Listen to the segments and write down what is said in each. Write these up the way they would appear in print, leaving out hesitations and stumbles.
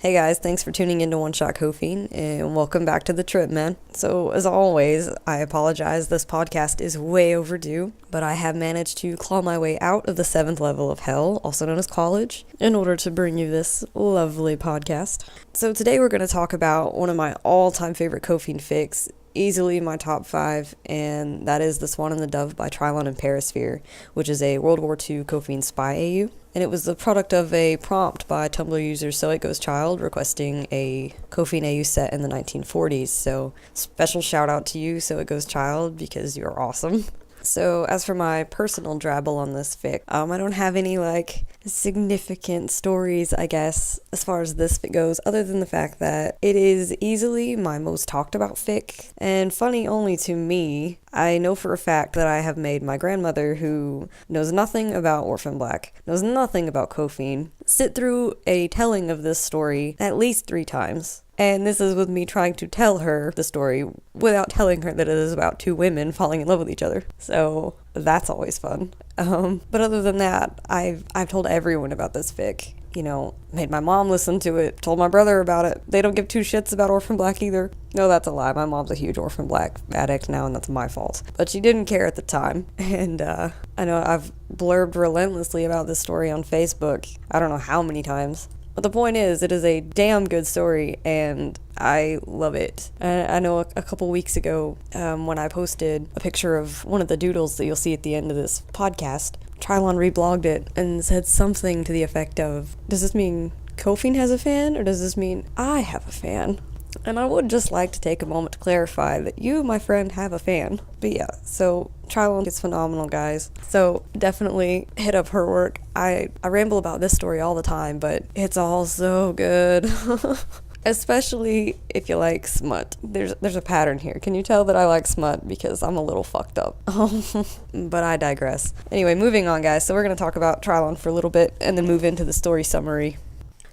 Hey guys, thanks for tuning into One Shot Cophine, and welcome back to the trip, man. So, as always, I apologize, this podcast is way overdue, but I have managed to claw my way out of the 7th level of hell, also known as college, in order to bring you this lovely podcast. So today we're going to talk about one of my all-time favorite Cophine fics, easily my top 5, and that is The Swan and the Dove by TrylonandPerisphere, which is a World War II Cophine spy AU. And it was the product of a prompt by Tumblr user So It Goes Child requesting a Cophine AU set in the 1940s. So special shout out to you, So It Goes Child, because you're awesome. So as for my personal drabble on this fic, I don't have any significant stories, I guess, as far as this fic goes, other than the fact that it is easily my most talked about fic, and funny only to me. I know for a fact that I have made my grandmother, who knows nothing about Orphan Black, knows nothing about Cophine, sit through a telling of this story at least 3 times. And this is with me trying to tell her the story without telling her that it is about 2 women falling in love with each other. So that's always fun. But other than that, I've told everyone about this fic. Made my mom listen to it, told my brother about it. They don't give 2 shits about Orphan Black either. No, that's a lie. My mom's a huge Orphan Black addict now, and that's my fault. But she didn't care at the time. And I know I've blurbed relentlessly about this story on Facebook. I don't know how many times. But the point is, it is a damn good story, and I love it. I know a couple weeks ago, when I posted a picture of one of the doodles that you'll see at the end of this podcast, Trylon reblogged it and said something to the effect of, does this mean Cophine has a fan, or does this mean I have a fan? And I would just like to take a moment to clarify that you, my friend, have a fan. But yeah, so Trylon is phenomenal, guys. So definitely hit up her work. I ramble about this story all the time, but it's all so good. Especially if you like smut. There's a pattern here. Can you tell that I like smut? Because I'm a little fucked up. But I digress. Anyway, moving on, guys. So we're going to talk about Trylon for a little bit and then move into the story summary.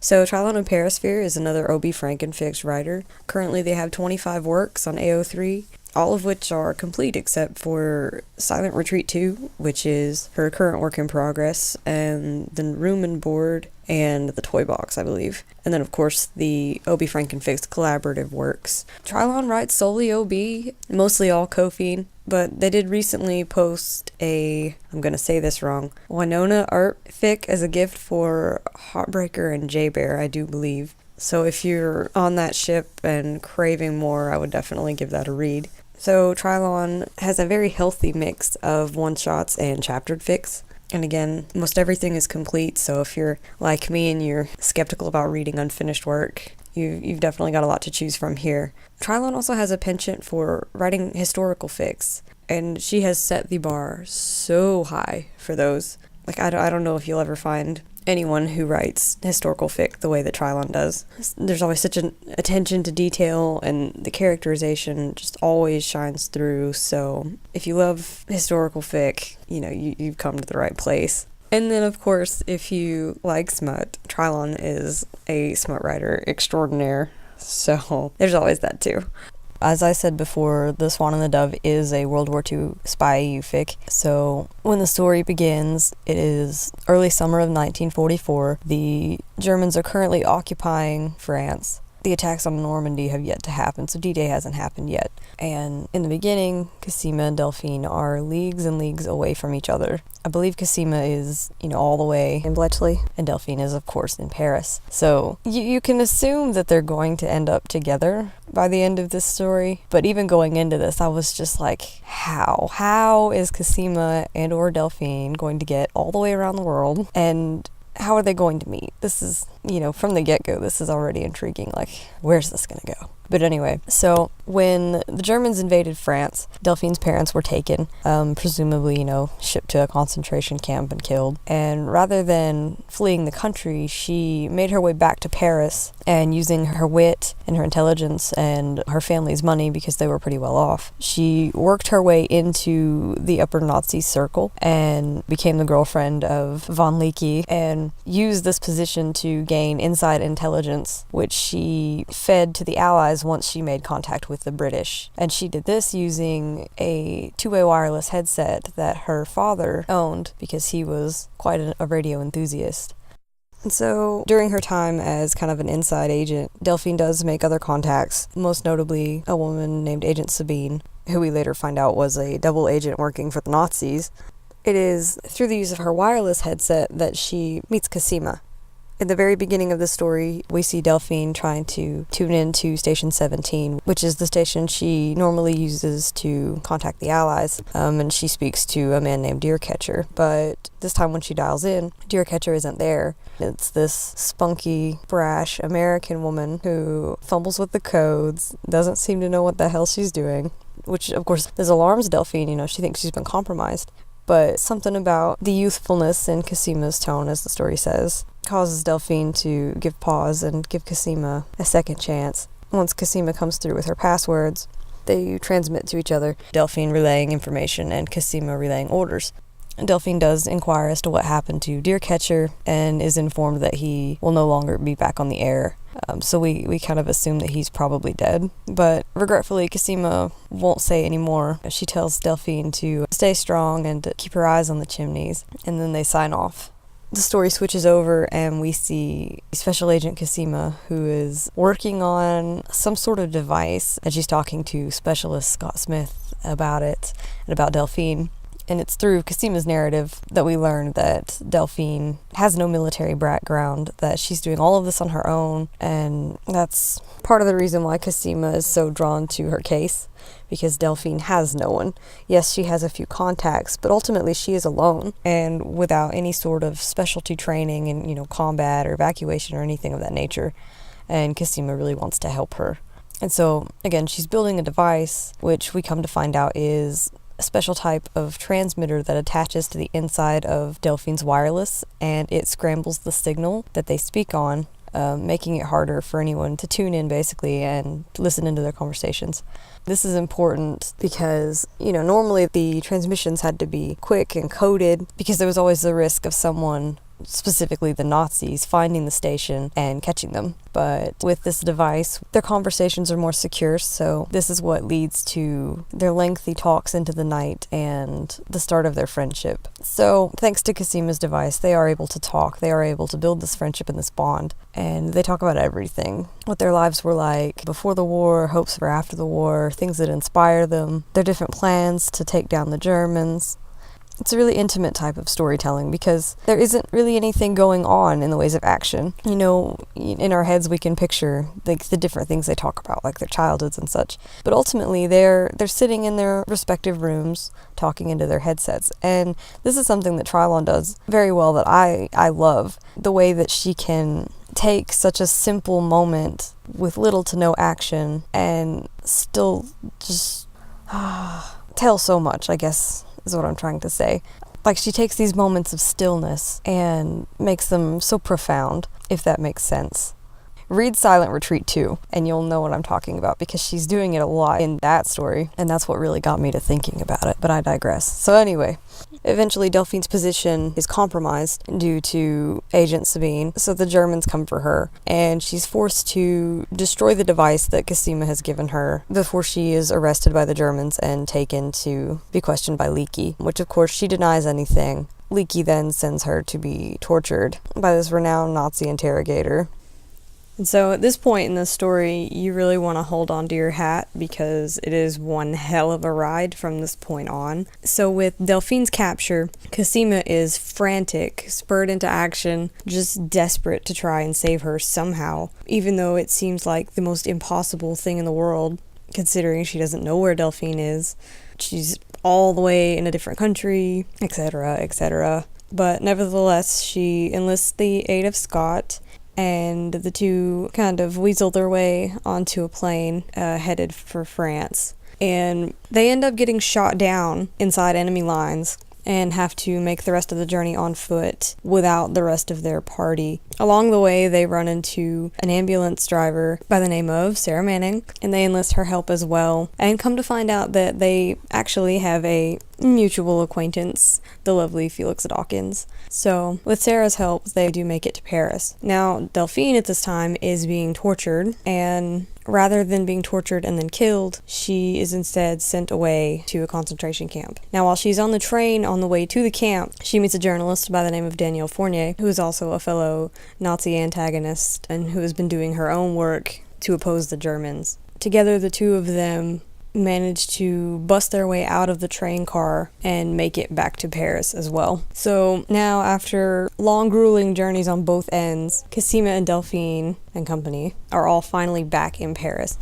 So TrylonandPerisphere is another O.B. Frankenfics writer. Currently they have 25 works on AO3, all of which are complete except for Silent Retreat 2, which is her current work in progress, and the Room and Board, and the Toy Box, I believe. And then, of course, the O.B. Frankenfics collaborative works. Trylon writes solely O.B., mostly all Cophine, but they did recently post I'm gonna say this wrong, Winona art fic as a gift for Heartbreaker and J-Bear, I do believe. So if you're on that ship and craving more, I would definitely give that a read. So Trylon has a very healthy mix of one-shots and chaptered fics. And again, most everything is complete, so if you're like me and you're skeptical about reading unfinished work, you've definitely got a lot to choose from here. Trylon also has a penchant for writing historical fics, and she has set the bar so high for those. I don't know if you'll ever find anyone who writes historical fic the way that Trylon does. There's always such an attention to detail, and the characterization just always shines through. So if you love historical fic, you've come to the right place. And then, of course, if you like smut, Trylon is a smut writer extraordinaire. So there's always that too. As I said before, The Swan and the Dove is a World War II spy AU fic. So when the story begins, it is early summer of 1944. The Germans are currently occupying France. The attacks on Normandy have yet to happen, so D-Day hasn't happened yet. And in the beginning, Cosima and Delphine are leagues and leagues away from each other. I believe Cosima is, all the way in Bletchley, and Delphine is, of course, in Paris. So you can assume that they're going to end up together by the end of this story. But even going into this, I was just like, how? How is Cosima and or Delphine going to get all the way around the world? And how are they going to meet? This is, from the get-go, this is already intriguing. Where's this gonna go? But anyway, so when the Germans invaded France, Delphine's parents were taken, presumably, shipped to a concentration camp and killed. And rather than fleeing the country, she made her way back to Paris, and using her wit and her intelligence and her family's money, because they were pretty well off, she worked her way into the upper Nazi circle and became the girlfriend of von Leakey, and used this position to gain inside intelligence, which she fed to the Allies once she made contact with the British. And she did this using a two-way wireless headset that her father owned, because he was quite a radio enthusiast. And so during her time as kind of an inside agent, Delphine does make other contacts, most notably a woman named Agent Sabine, who we later find out was a double agent working for the Nazis. It is through the use of her wireless headset that she meets Cosima. In the very beginning of the story, we see Delphine trying to tune in to Station 17, which is the station she normally uses to contact the Allies, and she speaks to a man named Deercatcher. But this time when she dials in, Deercatcher isn't there. It's this spunky, brash American woman who fumbles with the codes, doesn't seem to know what the hell she's doing, which, of course, this alarms Delphine. She thinks she's been compromised. But something about the youthfulness in Cosima's tone, as the story says, causes Delphine to give pause and give Cosima a second chance. Once Cosima comes through with her passwords, they transmit to each other, Delphine relaying information and Cosima relaying orders. Delphine does inquire as to what happened to Deercatcher and is informed that he will no longer be back on the air. So we kind of assume that he's probably dead. But regretfully, Cosima won't say any more. She tells Delphine to stay strong and to keep her eyes on the chimneys, and then they sign off. The story switches over and we see Special Agent Cosima, who is working on some sort of device, and she's talking to Specialist Scott Smith about it and about Delphine. And it's through Cosima's narrative that we learn that Delphine has no military background, that she's doing all of this on her own, and that's part of the reason why Cosima is so drawn to her case, because Delphine has no one. Yes, she has a few contacts, but ultimately she is alone, and without any sort of specialty training in, combat or evacuation or anything of that nature, and Cosima really wants to help her. And so, again, she's building a device, which we come to find out is a special type of transmitter that attaches to the inside of Delphine's wireless, and it scrambles the signal that they speak on, making it harder for anyone to tune in, basically, and listen into their conversations. This is important because, normally the transmissions had to be quick and coded because there was always the risk of someone, specifically the Nazis, finding the station and catching them. But with this device, their conversations are more secure, so this is what leads to their lengthy talks into the night and the start of their friendship. So thanks to Cosima's device, they are able to talk, they are able to build this friendship and this bond, and they talk about everything. What their lives were like before the war, hopes for after the war, things that inspire them, their different plans to take down the Germans. It's a really intimate type of storytelling because there isn't really anything going on in the ways of action. In our heads we can picture the different things they talk about, like their childhoods and such. But ultimately they're sitting in their respective rooms talking into their headsets. And this is something that Trylon does very well that I love. The way that she can take such a simple moment with little to no action and still just tell so much, I guess, is what I'm trying to say. Like, she takes these moments of stillness and makes them so profound, if that makes sense. Read Silent Retreat 2, and you'll know what I'm talking about, because she's doing it a lot in that story, and that's what really got me to thinking about it, but I digress. So anyway, eventually Delphine's position is compromised due to Agent Sabine, so the Germans come for her, and she's forced to destroy the device that Cosima has given her before she is arrested by the Germans and taken to be questioned by Leaky, which of course she denies anything. Leaky then sends her to be tortured by this renowned Nazi interrogator. And so at this point in the story, you really want to hold on to your hat because it is one hell of a ride from this point on. So with Delphine's capture, Cosima is frantic, spurred into action, just desperate to try and save her somehow, even though it seems like the most impossible thing in the world, considering she doesn't know where Delphine is. She's all the way in a different country, etc., etc. But nevertheless, she enlists the aid of Scott, and the two kind of weasel their way onto a plane headed for France. And they end up getting shot down inside enemy lines and have to make the rest of the journey on foot without the rest of their party. Along the way, they run into an ambulance driver by the name of Sarah Manning, and they enlist her help as well, and come to find out that they actually have a mutual acquaintance, the lovely Felix Dawkins. So, with Sarah's help, they do make it to Paris. Now, Delphine at this time is being tortured, and rather than being tortured and then killed, she is instead sent away to a concentration camp. Now, while she's on the train on the way to the camp, she meets a journalist by the name of Danielle Fournier, who is also a fellow Nazi antagonist and who has been doing her own work to oppose the Germans. Together, the two of them manage to bust their way out of the train car and make it back to Paris as well. So now, after long, grueling journeys on both ends, Cosima and Delphine and company are all finally back in Paris.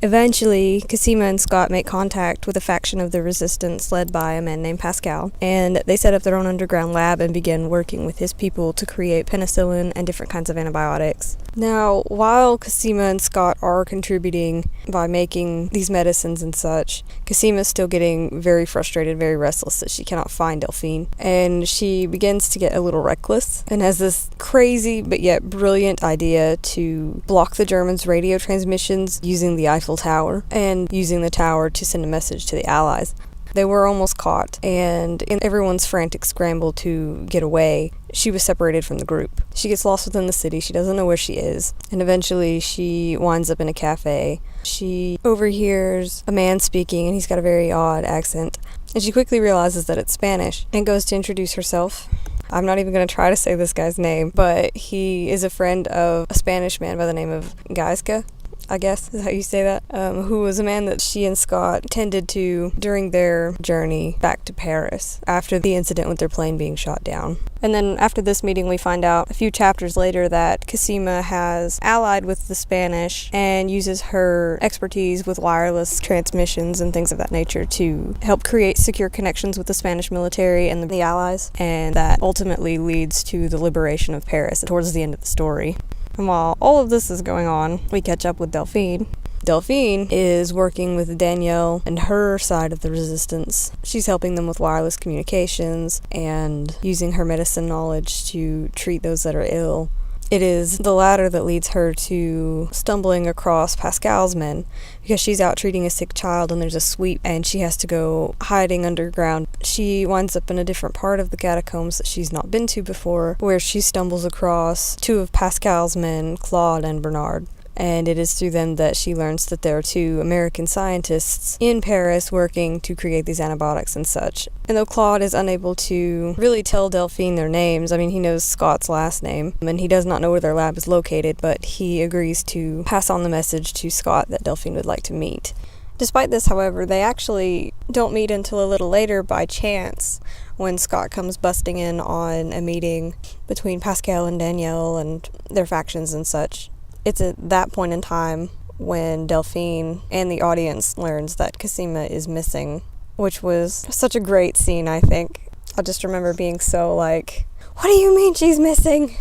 Eventually, Cosima and Scott make contact with a faction of the resistance led by a man named Pascal, and they set up their own underground lab and begin working with his people to create penicillin and different kinds of antibiotics. Now, while Cosima and Scott are contributing by making these medicines and such, Cosima is still getting very frustrated, very restless that she cannot find Delphine, and she begins to get a little reckless and has this crazy but yet brilliant idea to block the Germans' radio transmissions using the Eiffel Tower and using the tower to send a message to the Allies. They were almost caught, and in everyone's frantic scramble to get away, she was separated from the group. She gets lost within the city, she doesn't know where she is, and eventually she winds up in a cafe. She overhears a man speaking, and he's got a very odd accent, and she quickly realizes that it's Spanish, and goes to introduce herself. I'm not even going to try to say this guy's name, but he is a friend of a Spanish man by the name of Gaisca, I guess is how you say that, who was a man that she and Scott tended to during their journey back to Paris after the incident with their plane being shot down. And then after this meeting, we find out a few chapters later that Cosima has allied with the Spanish and uses her expertise with wireless transmissions and things of that nature to help create secure connections with the Spanish military and the Allies, and that ultimately leads to the liberation of Paris towards the end of the story. And while all of this is going on, we catch up with Delphine. Delphine is working with Danielle and her side of the resistance. She's helping them with wireless communications and using her medicine knowledge to treat those that are ill. It is the latter that leads her to stumbling across Pascal's men, because she's out treating a sick child and there's a sweep and she has to go hiding underground. She winds up in a different part of the catacombs that she's not been to before, where she stumbles across two of Pascal's men, Claude and Bernard. And it is through them that she learns that there are two American scientists in Paris working to create these antibiotics and such. And though Claude is unable to really tell Delphine their names, I mean, he knows Scott's last name, and he does not know where their lab is located, but he agrees to pass on the message to Scott that Delphine would like to meet. Despite this, however, they actually don't meet until a little later by chance, when Scott comes busting in on a meeting between Pascal and Danielle and their factions and such. It's at that point in time when Delphine and the audience learns that Cosima is missing, which was such a great scene, I think. I just remember being so like, what do you mean she's missing?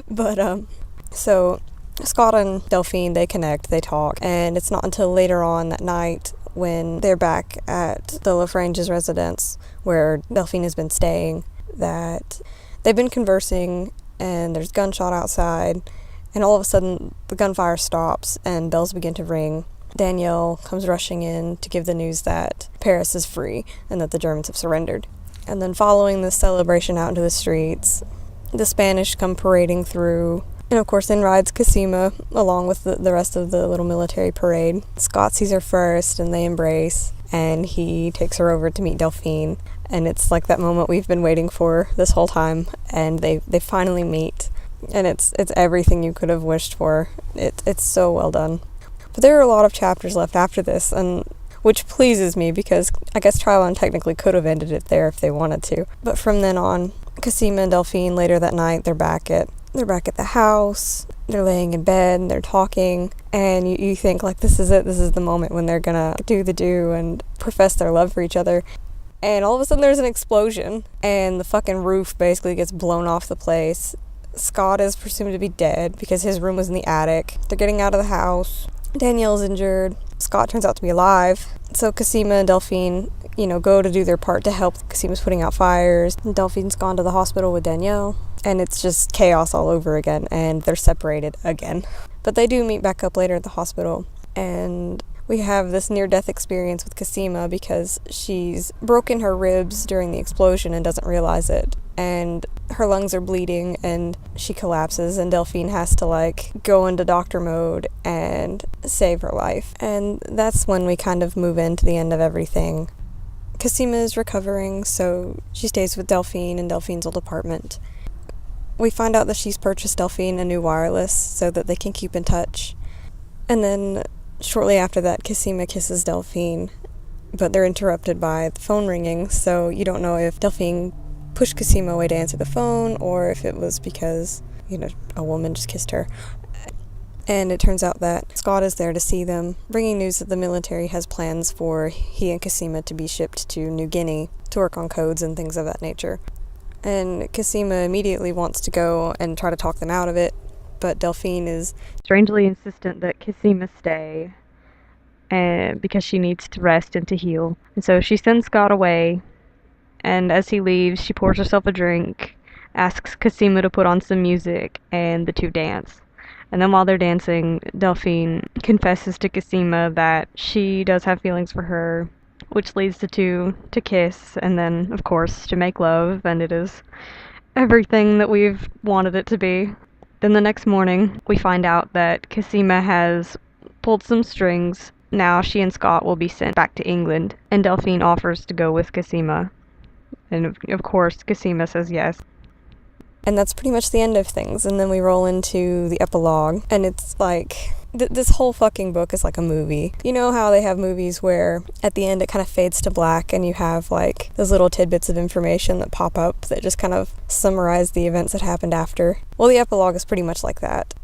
But, so Scott and Delphine, they connect, they talk, and it's not until later on that night when they're back at the Lafrange's residence, where Delphine has been staying, that they've been conversing, and there's gunshot outside. And all of a sudden, the gunfire stops and bells begin to ring. Danielle comes rushing in to give the news that Paris is free and that the Germans have surrendered. And then following this celebration out into the streets, the Spanish come parading through. And of course, in rides Cosima, along with the rest of the little military parade. Scott sees her first and they embrace. And he takes her over to meet Delphine. And it's like that moment we've been waiting for this whole time. And they finally meet. And it's everything you could have wished for. It's so well done. But there are a lot of chapters left after this, and which pleases me because I guess Trylon technically could have ended it there if they wanted to. But from then on, Cosima and Delphine later that night, they're back at the house. They're laying in bed and they're talking, and you think like this is it. This is the moment when they're gonna do and profess their love for each other. And all of a sudden there's an explosion and the fucking roof basically gets blown off the place. Scott is presumed to be dead because his room was in the attic. They're getting out of the house. Danielle's injured. Scott turns out to be alive. So Cosima and Delphine, go to do their part to help. Cosima's putting out fires. And Delphine's gone to the hospital with Danielle. And it's just chaos all over again. And they're separated again. But they do meet back up later at the hospital. And we have this near-death experience with Cosima because she's broken her ribs during the explosion and doesn't realize it. And her lungs are bleeding and she collapses, and Delphine has to like go into doctor mode and save her life. And that's when we kind of move into the end of everything. Cosima is recovering, so she stays with Delphine in Delphine's old apartment. We find out that she's purchased Delphine a new wireless so that they can keep in touch. And then shortly after that, Cosima kisses Delphine, but they're interrupted by the phone ringing, so you don't know if Delphine pushed Cosima away to answer the phone or if it was because, a woman just kissed her. And it turns out that Scott is there to see them, bringing news that the military has plans for he and Cosima to be shipped to New Guinea to work on codes and things of that nature. And Cosima immediately wants to go and try to talk them out of it, but Delphine is strangely insistent that Cosima stay, because she needs to rest and to heal. And so she sends Scott away, and as he leaves, she pours herself a drink, asks Cosima to put on some music, and the two dance. And then while they're dancing, Delphine confesses to Cosima that she does have feelings for her, which leads the two to kiss, and then, of course, to make love, and it is everything that we've wanted it to be. Then the next morning, we find out that Cosima has pulled some strings. Now she and Scott will be sent back to England, and Delphine offers to go with Cosima. And of course, Cosima says yes. And that's pretty much the end of things. And then we roll into the epilogue, and it's like, this whole fucking book is like a movie. You know how they have movies where at the end it kind of fades to black and you have like those little tidbits of information that pop up that just kind of summarize the events that happened after? Well, the epilogue is pretty much like that.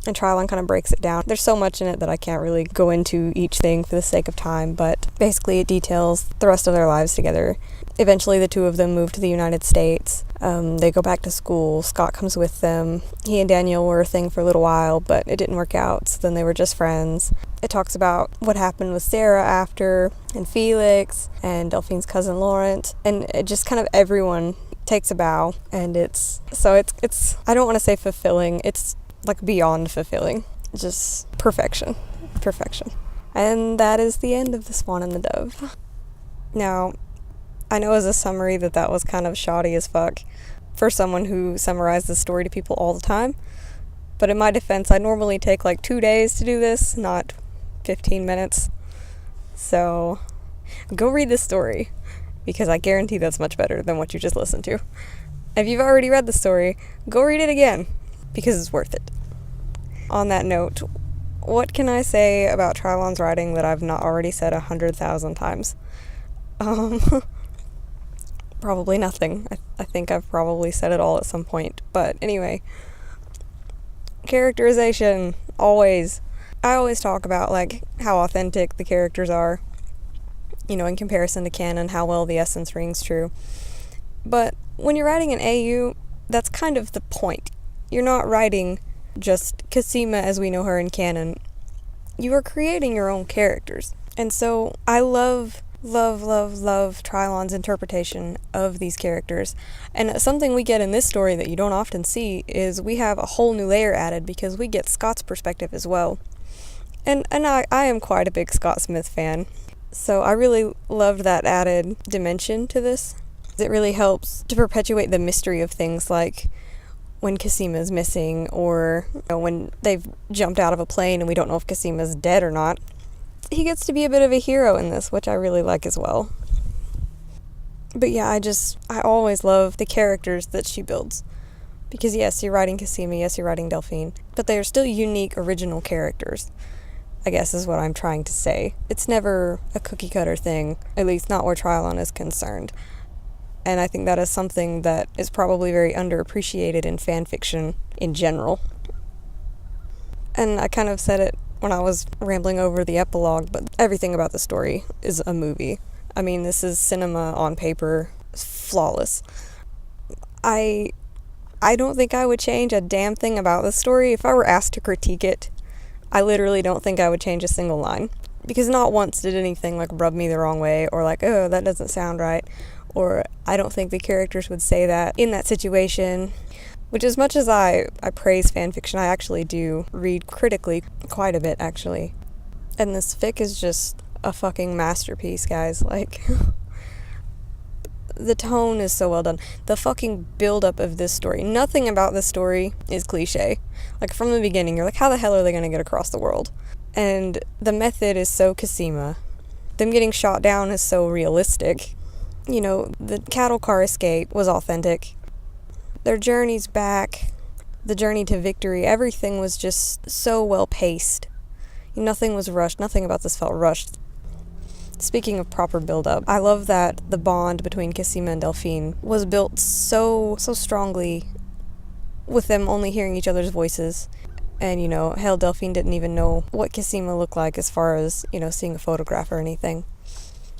And Trylon kind of breaks it down. There's so much in it that I can't really go into each thing for the sake of time, but basically it details the rest of their lives together. Eventually the two of them move to the United States. They go back to school. Scott comes with them. He and Daniel were a thing for a little while, but it didn't work out, so then they were just friends. It talks about what happened with Sarah after, and Felix, and Delphine's cousin Laurent, and it just kind of everyone takes a bow, and it's I don't want to say fulfilling, it's like beyond fulfilling. Just perfection. And that is the end of The Swan and the Dove. Now, I know as a summary that was kind of shoddy as fuck for someone who summarized the story to people all the time, but in my defense, I normally take like 2 days to do this, not 15 minutes. So go read this story, because I guarantee that's much better than what you just listened to. If you've already read the story, go read it again, because it's worth it. On that note, what can I say about Trylon's writing that I've not already said 100,000 times? Probably nothing. I think I've probably said it all at some point. But anyway, characterization, always. I always talk about like how authentic the characters are, in comparison to canon, how well the essence rings true. But when you're writing an AU, that's kind of the point. You're not writing just Cosima as we know her in canon. You are creating your own characters. And so I love Trylon's interpretation of these characters. And something we get in this story that you don't often see is we have a whole new layer added because we get Scott's perspective as well. And I am quite a big Scott Smith fan. So I really loved that added dimension to this. It really helps to perpetuate the mystery of things like when Cosima's missing, or when they've jumped out of a plane and we don't know if Cosima's dead or not. He gets to be a bit of a hero in this, which I really like as well. But yeah, I always love the characters that she builds. Because yes, you're writing Cosima, yes, you're writing Delphine, but they are still unique, original characters, I guess is what I'm trying to say. It's never a cookie-cutter thing, at least not where Trylon is concerned. And I think that is something that is probably very underappreciated in fanfiction in general. And I kind of said it when I was rambling over the epilogue, but everything about the story is a movie. I mean, this is cinema on paper, flawless. I don't think I would change a damn thing about the story. If I were asked to critique it, I literally don't think I would change a single line. Because not once did anything like rub me the wrong way, or like, oh, that doesn't sound right, or I don't think the characters would say that in that situation. Which, as much as I praise fanfiction, I actually do read critically quite a bit, actually. And this fic is just a fucking masterpiece, guys. Like, The tone is so well done. The fucking build-up of this story. Nothing about this story is cliche. Like, from the beginning, you're like, how the hell are they going to get across the world? And the method is so Cosima. Them getting shot down is so realistic. You know, the cattle car escape was authentic. Their journeys back, the journey to victory, everything was just so well paced. Nothing was rushed. Nothing about this felt rushed. Speaking of proper build-up, I love that the bond between Cosima and Delphine was built so strongly with them only hearing each other's voices. And, you know, hell, Delphine didn't even know what Cosima looked like as far as, you know, seeing a photograph or anything.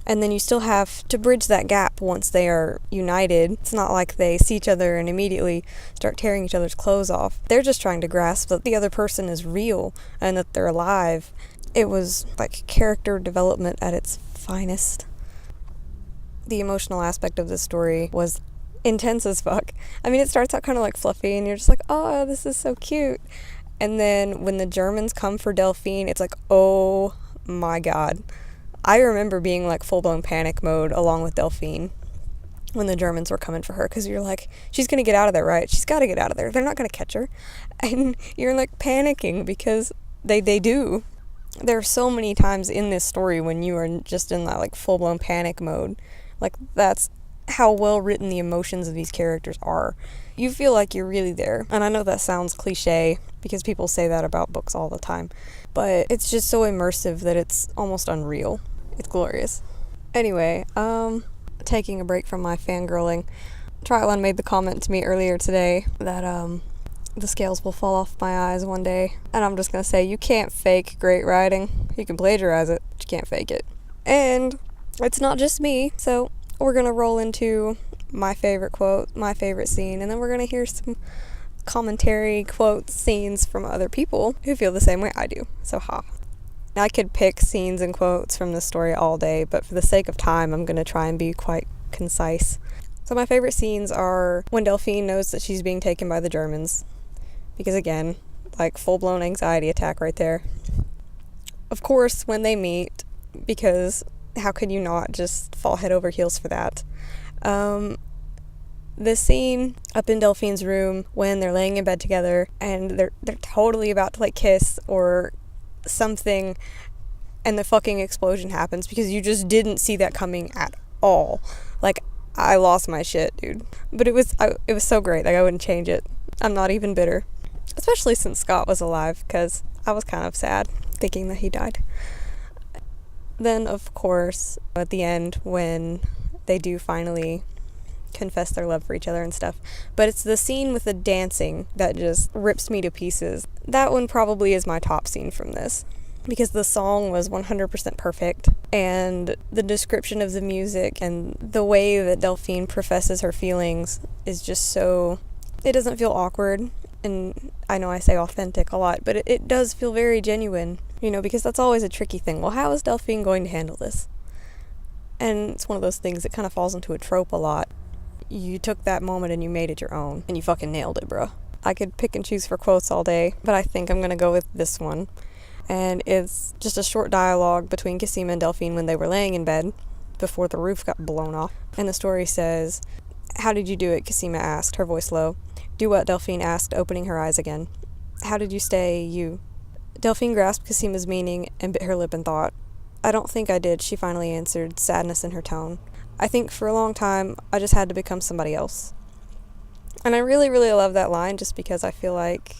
And then you still have to bridge that gap once they are united. It's not like they see each other and immediately start tearing each other's clothes off. They're just trying to grasp that the other person is real and that they're alive. It was like character development at its finest. The emotional aspect of this story was intense as fuck. I mean, it starts out kind of like fluffy and you're just like, oh, this is so cute. And then when the Germans come for Delphine, it's like, oh my god. I remember being like full-blown panic mode along with Delphine when the Germans were coming for her, because you're like, she's gonna get out of there, right? She's gotta get out of there. They're not gonna catch her. And you're like panicking because they do. There are so many times in this story when you are just in that like full-blown panic mode. Like, that's how well written the emotions of these characters are. You feel like you're really there. And I know that sounds cliche because people say that about books all the time, but it's just so immersive that it's almost unreal. It's glorious. Anyway, taking a break from my fangirling, Trylon made the comment to me earlier today that the scales will fall off my eyes one day. And I'm just gonna say, you can't fake great writing. You can plagiarize it, but you can't fake it. And it's not just me, so we're gonna roll into my favorite quote, my favorite scene, and then we're gonna hear some commentary, quotes, scenes from other people who feel the same way I do. So I could pick scenes and quotes from this story all day, but for the sake of time, I'm gonna try and be quite concise. So my favorite scenes are when Delphine knows that she's being taken by the Germans, because again, like, full-blown anxiety attack right there. Of course, when they meet, because how could you not just fall head over heels for that? This scene up in Delphine's room when they're laying in bed together and they're totally about to like kiss or something, and the fucking explosion happens because you just didn't see that coming at all. Like, I lost my shit, dude. But it was so great. Like, I wouldn't change it. I'm not even bitter, especially since Scott was alive, because I was kind of sad thinking that he died. Then, of course, at the end, when they do finally confess their love for each other and stuff. But it's the scene with the dancing that just rips me to pieces. That one probably is my top scene from this, because the song was 100% perfect, and the description of the music and the way that Delphine professes her feelings is just so... It doesn't feel awkward, and I know I say authentic a lot, but it does feel very genuine, you know, because that's always a tricky thing. Well, how is Delphine going to handle this? And it's one of those things that kind of falls into a trope a lot. You took that moment and you made it your own, and you fucking nailed it, bro. I could pick and choose for quotes all day, but I think I'm gonna go with this one. And it's just a short dialogue between Cosima and Delphine when they were laying in bed before the roof got blown off. And the story says, "How did you do it?" Cosima asked, her voice low. "Do what?" Delphine asked, opening her eyes again. "How did you stay you?" Delphine grasped Cosima's meaning and bit her lip in thought. "I don't think I did," she finally answered, sadness in her tone. "I think for a long time, I just had to become somebody else." And I really, really love that line just because I feel like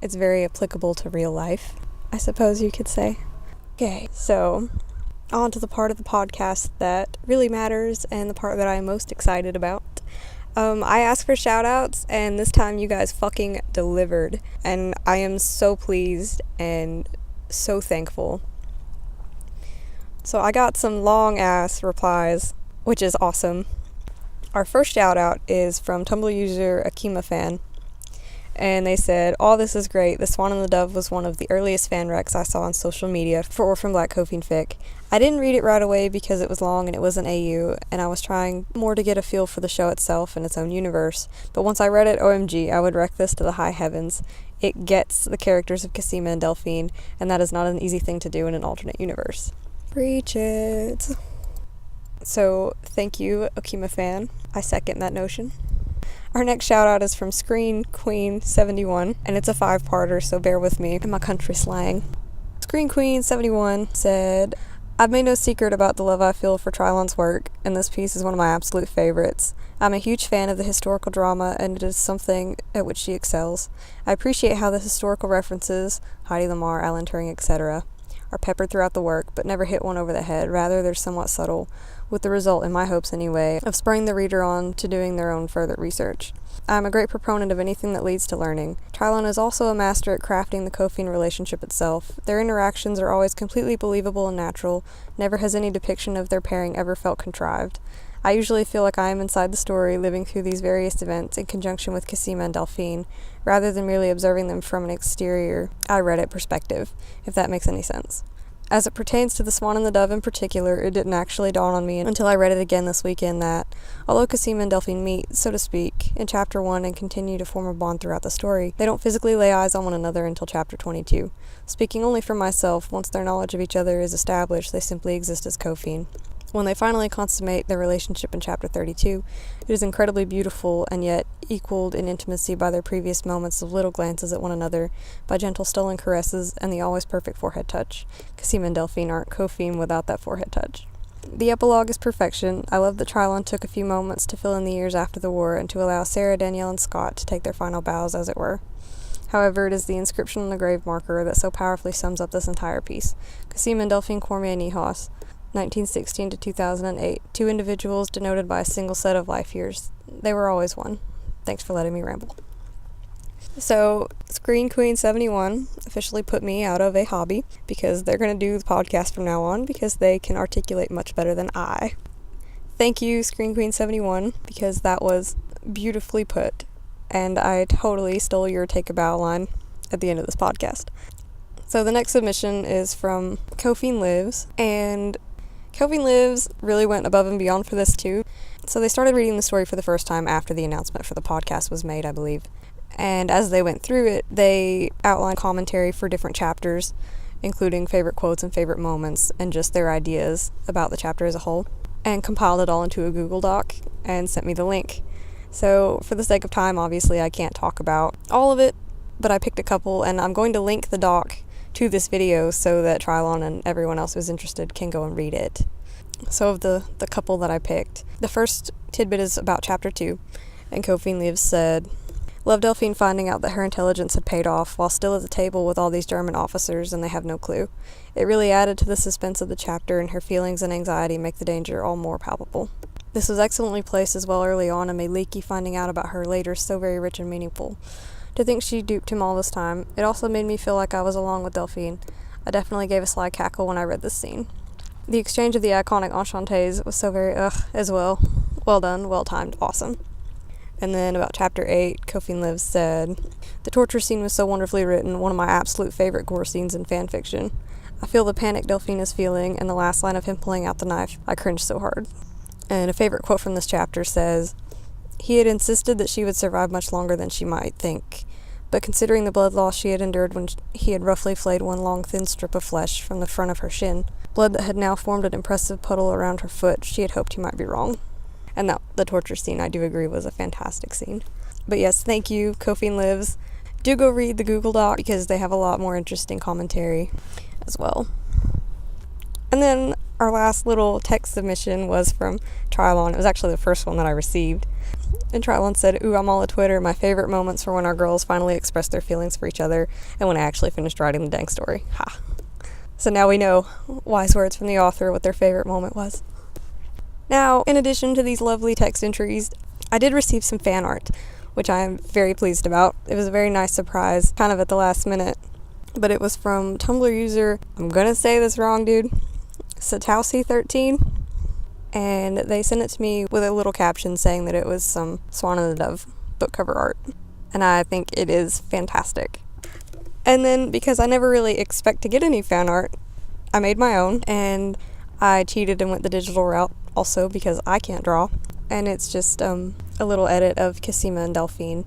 it's very applicable to real life, I suppose you could say. Okay, so on to the part of the podcast that really matters and the part that I'm most excited about. I asked for shout-outs, and this time you guys fucking delivered. And I am so pleased and so thankful. So I got some long-ass replies, which is awesome. Our first shout-out is from Tumblr user Akima Fan. And they said, "All this is great. The Swan and the Dove was one of the earliest fan recs I saw on social media for Orphan Black Cophine fic. I didn't read it right away because it was long and it wasn't AU, and I was trying more to get a feel for the show itself and its own universe. But once I read it, OMG, I would rec this to the high heavens. It gets the characters of Cosima and Delphine, and that is not an easy thing to do in an alternate universe." Preach it. So, thank you, Akima Fan. I second that notion. Our next shout out is from Screen Queen 71, and it's a 5-parter, so bear with me in my country slang. Screen Queen 71 said, I've made no secret about the love I feel for Trylon's work, and this piece is one of my absolute favorites. I'm a huge fan of the historical drama, and it is something at which she excels. I appreciate how the historical references, Heidi Lamar, Alan Turing, etc., are peppered throughout the work, but never hit one over the head. Rather, they're somewhat subtle, with the result, in my hopes anyway, of spurring the reader on to doing their own further research. I'm a great proponent of anything that leads to learning. Trylon is also a master at crafting the Cophine relationship itself. Their interactions are always completely believable and natural. Never has any depiction of their pairing ever felt contrived. I usually feel like I am inside the story, living through these various events in conjunction with Cosima and Delphine, rather than merely observing them from an exterior, I read it perspective, if that makes any sense. As it pertains to the Swan and the Dove in particular, it didn't actually dawn on me until I read it again this weekend that, although Cosima and Delphine meet, so to speak, in Chapter 1 and continue to form a bond throughout the story, they don't physically lay eyes on one another until Chapter 22. Speaking only for myself, once their knowledge of each other is established, they simply exist as Cophine. When they finally consummate their relationship in Chapter 32, it is incredibly beautiful and yet equaled in intimacy by their previous moments of little glances at one another, by gentle stolen caresses, and the always perfect forehead touch. Cosima and Delphine aren't Cophine without that forehead touch. The epilogue is perfection. I love that Trylon took a few moments to fill in the years after the war and to allow Sarah, Danielle, and Scott to take their final bows, as it were. However, it is the inscription on the grave marker that so powerfully sums up this entire piece. Cosima and Delphine Cormier Nijhaus, 1916 to 2008, 2 individuals denoted by a single set of life years. They were always one. Thanks for letting me ramble. So, Screen Queen 71 officially put me out of a hobby because they're going to do the podcast from now on because they can articulate much better than I. Thank you, Screen Queen 71, because that was beautifully put, and I totally stole your take a bow line at the end of this podcast. So the next submission is from Cophine Lives, and Cophine Lives really went above and beyond for this too. So they started reading the story for the first time after the announcement for the podcast was made, I believe. And as they went through it, they outlined commentary for different chapters, including favorite quotes and favorite moments, and just their ideas about the chapter as a whole, and compiled it all into a Google Doc and sent me the link. So for the sake of time, obviously I can't talk about all of it, but I picked a couple, and I'm going to link the doc to this video so that Trylon and everyone else who's interested can go and read it. So of the couple that I picked, the first tidbit is about Chapter 2, and Cophine Lives said, Love Delphine finding out that her intelligence had paid off while still at the table with all these German officers and they have no clue. It really added to the suspense of the chapter, and her feelings and anxiety make the danger all more palpable. This was excellently placed as well early on and made Leaky finding out about her later so very rich and meaningful. To think she duped him all this time, it also made me feel like I was along with Delphine. I definitely gave a sly cackle when I read this scene. The exchange of the iconic enchantés was so very as well. Well done, well timed, awesome. And then about Chapter 8, Cophine Lives said, The torture scene was so wonderfully written, one of my absolute favorite gore scenes in fanfiction. I feel the panic Delphine is feeling, and the last line of him pulling out the knife, I cringed so hard. And a favorite quote from this chapter says, He had insisted that she would survive much longer than she might think, but considering the blood loss she had endured when he had roughly flayed one long thin strip of flesh from the front of her shin, blood that had now formed an impressive puddle around her foot, she had hoped he might be wrong. And that the torture scene, I do agree, was a fantastic scene. But yes, thank you, Cophine Lives. Do go read the Google Doc because they have a lot more interesting commentary as well. And then our last little text submission was from Trylon. It was actually the first one that I received. And Trylon said, Ooh, I'm all a Twitter. My favorite moments were when our girls finally expressed their feelings for each other and when I actually finished writing the dang story. Ha. So now we know, wise words from the author, what their favorite moment was. Now, in addition to these lovely text entries, I did receive some fan art, which I am very pleased about. It was a very nice surprise, kind of at the last minute. But it was from Tumblr user, I'm gonna say this wrong, dude, Satowsi13. And they sent it to me with a little caption saying that it was some Swan and the Dove book cover art. And I think it is fantastic. And then, because I never really expect to get any fan art, I made my own, and I cheated and went the digital route also because I can't draw. And it's just a little edit of Cosima and Delphine.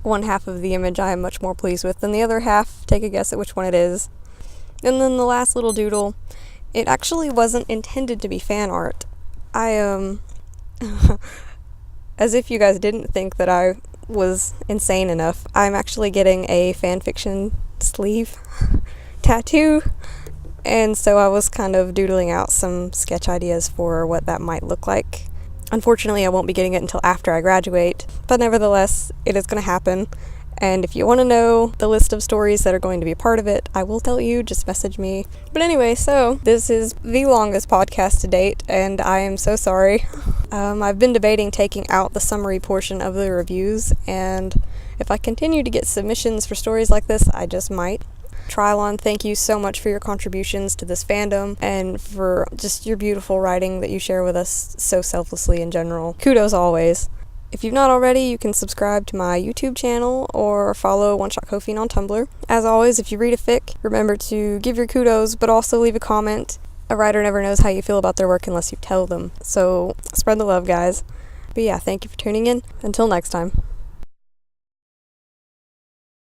One half of the image I am much more pleased with than the other half. Take a guess at which one it is. And then the last little doodle, it actually wasn't intended to be fan art. as if you guys didn't think that I was insane enough, I'm actually getting a fanfiction sleeve tattoo. And so I was kind of doodling out some sketch ideas for what that might look like. Unfortunately, I won't be getting it until after I graduate, but nevertheless, it is going to happen. And if you want to know the list of stories that are going to be a part of it, I will tell you, just message me. But anyway, so this is the longest podcast to date, and I am so sorry. I've been debating taking out the summary portion of the reviews, and if I continue to get submissions for stories like this, I just might. Trylon, thank you so much for your contributions to this fandom and for just your beautiful writing that you share with us so selflessly in general. Kudos always. If you've not already, you can subscribe to my YouTube channel or follow One Shot Cophine on Tumblr. As always, if you read a fic, remember to give your kudos, but also leave a comment. A writer never knows how you feel about their work unless you tell them. So spread the love, guys. But yeah, thank you for tuning in. Until next time.